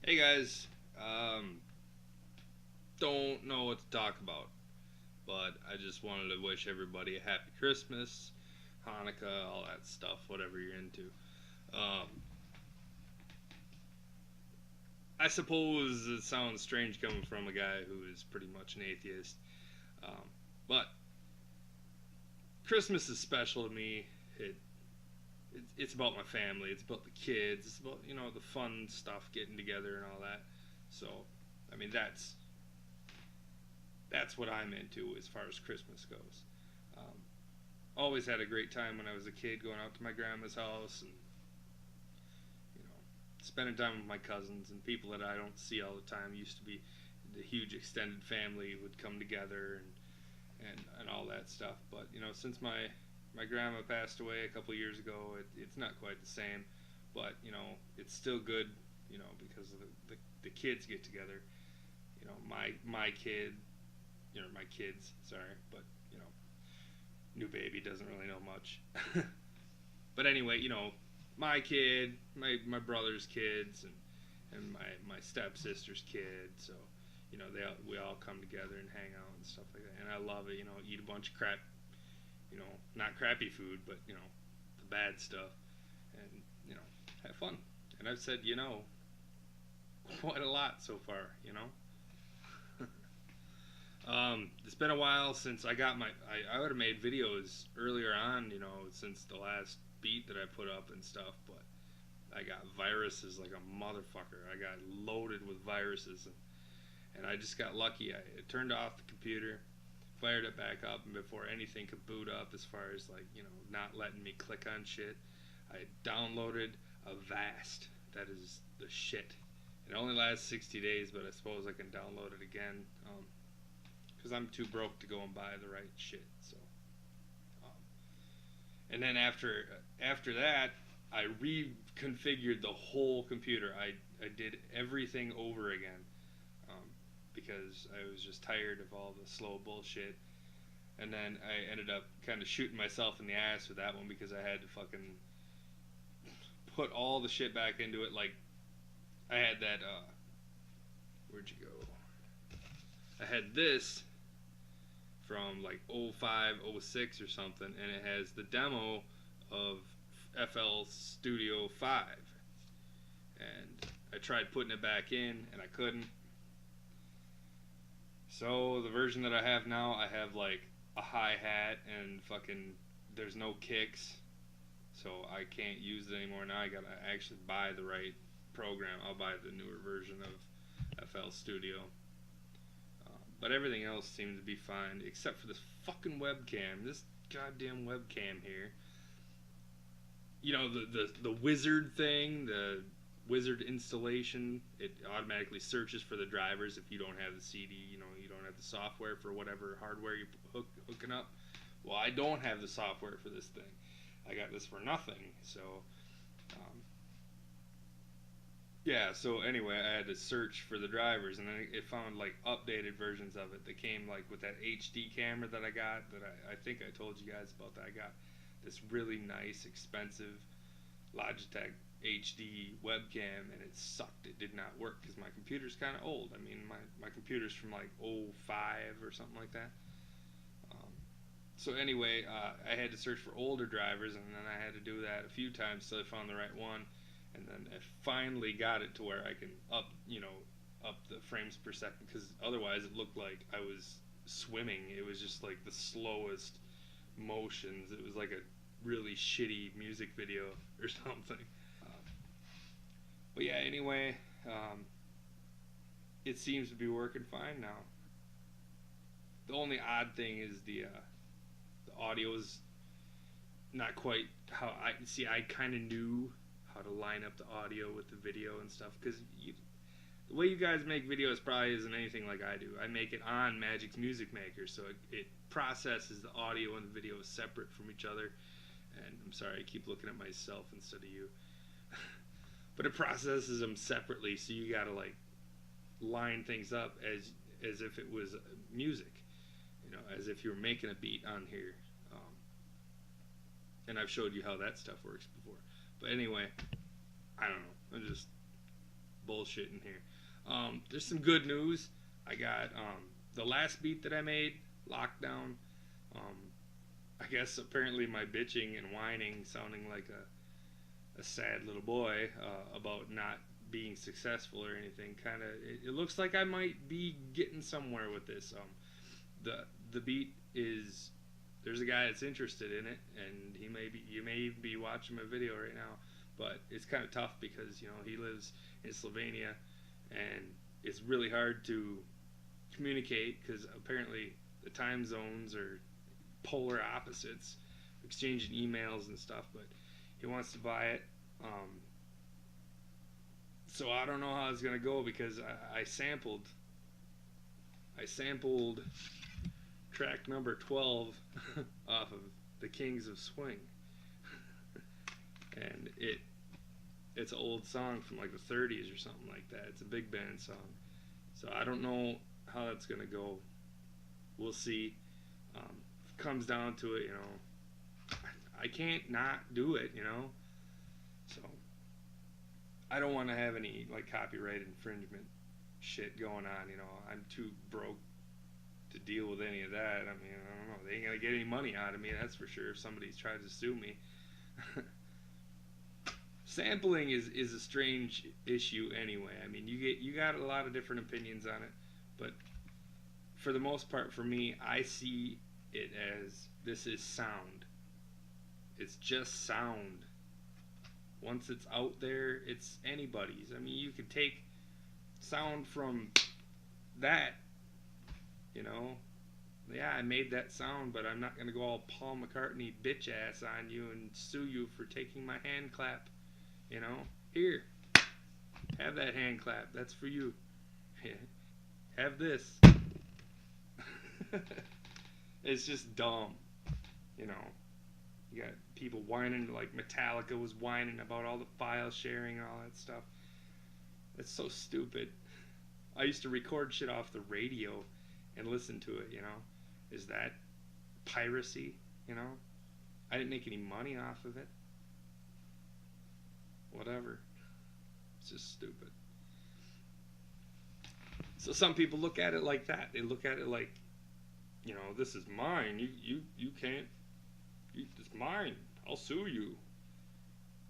Hey guys, don't know what to talk about, but I just wanted to wish everybody a happy Christmas, Hanukkah, all that stuff, whatever you're into. Um, I suppose it sounds strange coming from a guy who is pretty much an atheist, um, but Christmas is special to me. It, it's about my family, it's about the kids, it's about the fun stuff, getting together and all that. So, I mean that's what I'm into as far as Christmas goes. Um, Always had a great time when I was a kid, going out to my grandma's house and you know spending time with my cousins and people that I don't see all the time. Used to be the huge extended family would come together and all that stuff. But since my grandma passed away a couple of years ago, it's not quite the same. But it's still good. Because the kids get together. My kid, my kids. Sorry, but you know, new baby doesn't really know much. But anyway, my kid, my brother's kids, and my stepsister's kids. So we all come together and hang out and stuff like that. And I love it. Eat a bunch of crap. Not crappy food, but the bad stuff, and have fun. And I've said quite a lot so far. It's been a while since I got I would have made videos earlier on, since the last beat that I put up and stuff, but I got viruses like a motherfucker. I got loaded with viruses, and I just got lucky. I turned off the computer, fired it back up, and before anything could boot up, as far as like, not letting me click on shit, I downloaded Avast. That is the shit. It only lasts 60 days, but I suppose I can download it again. Because I'm too broke to go and buy the right shit. So, um, and then after that, I reconfigured the whole computer. I did everything over again, um, because I was just tired of all the slow bullshit. And then I ended up kind of shooting myself in the ass with that one because I had to fucking put all the shit back into it. Like I had that. Where'd you go? I had this from like '05, '06 or something, and it has the demo of FL Studio 5. And I tried putting it back in, and I couldn't. So the version that I have now, I have like a hi hat and fucking there's no kicks, so I can't use it anymore. Now I gotta actually buy the right program. I'll buy the newer version of FL Studio. But everything else seems to be fine, except for this fucking webcam. This goddamn webcam here. The wizard thing, the wizard installation. It automatically searches for the drivers if you don't have the CD. You don't have the software for whatever hardware you're hooking up. Well, I don't have the software for this thing. I got this for nothing. So, um, yeah, so anyway, I had to search for the drivers, and then it found like updated versions of it that came like with that HD camera that I got. That I think I told you guys about that. I got this really nice, expensive Logitech HD webcam, and it sucked. It did not work because my computer's kind of old. I mean, my computer's from like '05 or something like that. Um, so anyway, I had to search for older drivers, and then I had to do that a few times till I found the right one, and then I finally got it to where I can up the frames per second, because otherwise it looked like I was swimming. It was just like the slowest motions. It was like a really shitty music video or something. But yeah, anyway, it seems to be working fine now. The only odd thing is the audio is not quite how I see. I kind of knew how to line up the audio with the video and stuff, because the way you guys make videos probably isn't anything like I do. I make it on Magic's Music Maker, so it processes the audio and the video separate from each other. And I'm sorry, I keep looking at myself instead of you. But it processes them separately, so you gotta like line things up as if it was music, as if you were making a beat on here. And I've showed you how that stuff works before. But anyway, I don't know. I'm just bullshitting here. There's some good news. I got the last beat that I made, Lockdown. Um, I guess apparently my bitching and whining, sounding like a sad little boy about not being successful or anything, kind of it looks like I might be getting somewhere with this. The beat is, there's a guy that's interested in it, and you may even be watching my video right now, but it's kind of tough because he lives in Slovenia, and it's really hard to communicate because apparently the time zones are polar opposites, exchanging emails and stuff. But he wants to buy it, so I don't know how it's gonna go because I sampled track number 12 off of the Kings of Swing, and it's an old song from like the 30s or something like that. It's a big band song, so I don't know how that's gonna go. We'll see. If it comes down to it, I can't not do it, so I don't want to have any like copyright infringement shit going on. I'm too broke to deal with any of that. I mean, I don't know. They ain't gonna get any money out of me, that's for sure. If somebody tries to sue me. Sampling is a strange issue anyway. I mean, you got a lot of different opinions on it, but for the most part, for me, I see it as this is sound. It's just sound. Once it's out there, it's anybody's. I mean, you could take sound from that, Yeah, I made that sound, but I'm not going to go all Paul McCartney bitch ass on you and sue you for taking my hand clap. Here, have that hand clap. That's for you. Have this. It's just dumb. You got people whining, like Metallica was whining about all the file sharing and all that stuff. It's so stupid. I used to record shit off the radio and listen to it, Is that piracy, I didn't make any money off of it. Whatever. It's just stupid. So some people look at it like that. They look at it like, this is mine. You can't. It's mine. I'll sue you.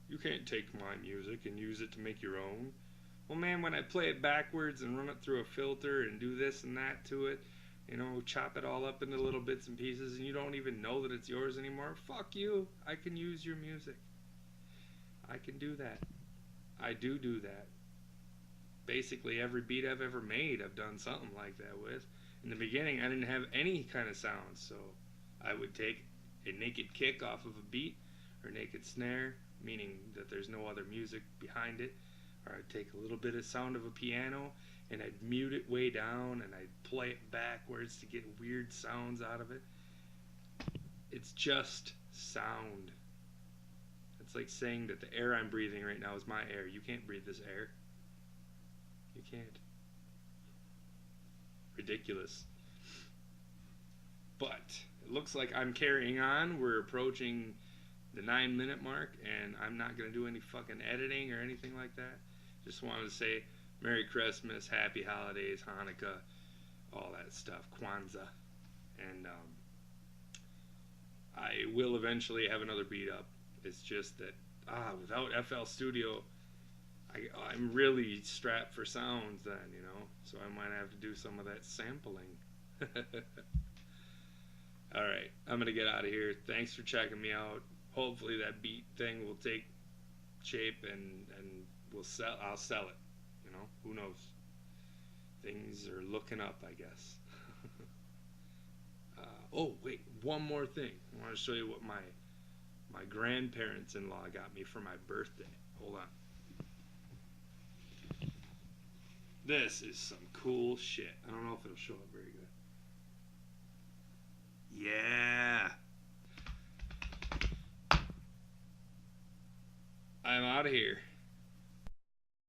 You can't take my music and use it to make your own. Well, man, when I play it backwards and run it through a filter and do this and that to it, chop it all up into little bits and pieces, and you don't even know that it's yours anymore, fuck you. I can use your music. I can do that. I do that. Basically, every beat I've ever made, I've done something like that with. In the beginning, I didn't have any kind of sound, so I would take a naked kick off of a beat, or naked snare, meaning that there's no other music behind it, or I'd take a little bit of sound of a piano, and I'd mute it way down, and I'd play it backwards to get weird sounds out of it. It's just sound. It's like saying that the air I'm breathing right now is my air. You can't breathe this air. You can't. Ridiculous. But it looks like I'm carrying on. We're approaching the 9-minute mark, and I'm not going to do any fucking editing or anything like that. Just wanted to say Merry Christmas, Happy Holidays, Hanukkah, all that stuff, Kwanzaa. And I will eventually have another beat up. It's just that, without FL Studio, I'm really strapped for sounds then, so I might have to do some of that sampling. Alright, I'm going to get out of here. Thanks for checking me out. Hopefully that beat thing will take shape and I'll sell it. Who knows? Things are looking up, I guess. Oh, wait, one more thing. I want to show you what my grandparents-in-law got me for my birthday. Hold on. This is some cool shit. I don't know if it'll show up very